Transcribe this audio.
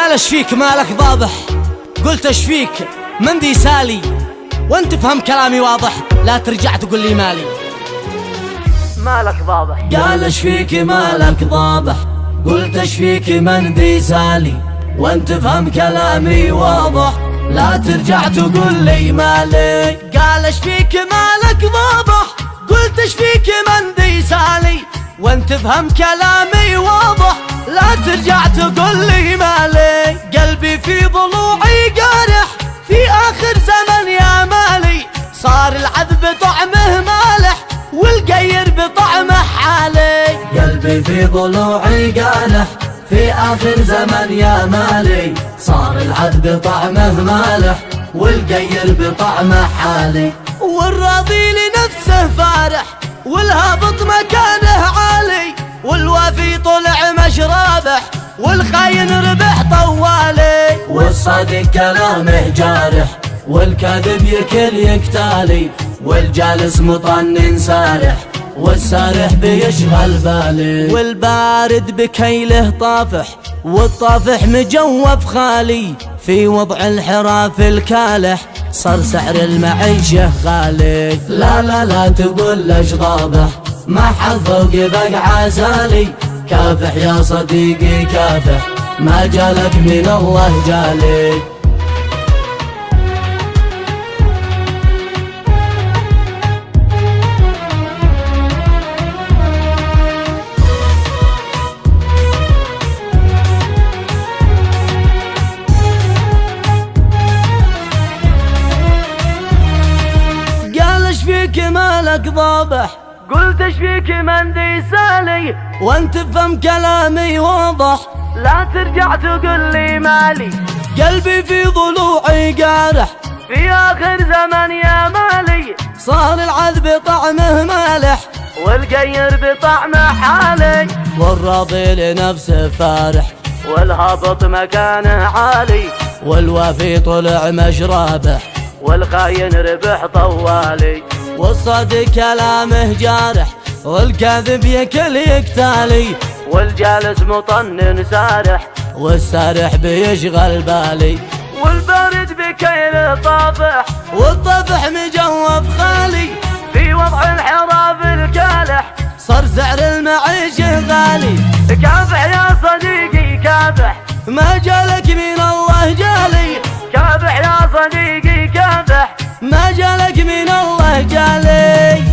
قال اش فيك مالك ضابح؟ قلت اش فيك مندي سالي، وانت فهم كلامي واضح، لا ترجع تقول لي مالي. مالك ضابح؟ قال اش فيك مالك ضابح؟ قلت اش فيك مندي سالي، وانت فهم كلامي واضح، لا ترجع تقول لي مالي. قال اش فيك مالك ضابح؟ قلت اش فيك مندي سالي، وانت فهم كلامي واضح، لا ترجع تقول لي مالي. قلبي في ضلوعي قارح في آخر زمن يا مالي، صار العذب طعمه مالح والقير بطعمه حالي. قلبي في ضلوعي قارح في آخر زمن يا مالي، صار العذب طعمه مالح والقير بطعمه حالي. والراضي لنفسه فارح والهابط مكانه عالي، والوافي طلع مش رابح والخاين ربح طوالي. والصادق كلامه جارح والكاذب يكل يقتالي، والجالس مطنن سارح والسارح بيشغل بالي. والبارد بكيله طافح والطافح مجوف خالي، في وضع الحراف الكالح صار سعر المعيشة غالي. لا لا لا تقول ليش ضابح، ما حد فوق بقع سالي، كافح يا صديقي كافح، ما جالك من الله جالي. فيك مالك ضابح؟ قلت اش فيك مندي سالي، وانت بفهم كلامي واضح، لا ترجع تقول لي مالي. قلبي في ضلوعي قارح في آخر زمن يا مالي، صار العذب طعمه مالح والقير بطعمه حالي. والراضي لنفسه فارح والهابط مكانه عالي، والوافي طلع مش رابح والخاين ربح طوالي. والصادق كلامه جارح والكاذب يكل يقتالي، والجالس مطنن سارح والسارح بيشغل بالي. والبارد بكيل طافح والطفح مجوف خالي، في وضع الحراف الكالح صار سعر المعيشة غالي. كافح يا صديقي كافح، ما جالك من الله جالي. كافح يا صديقي كافح، ما جالك من الله جالي.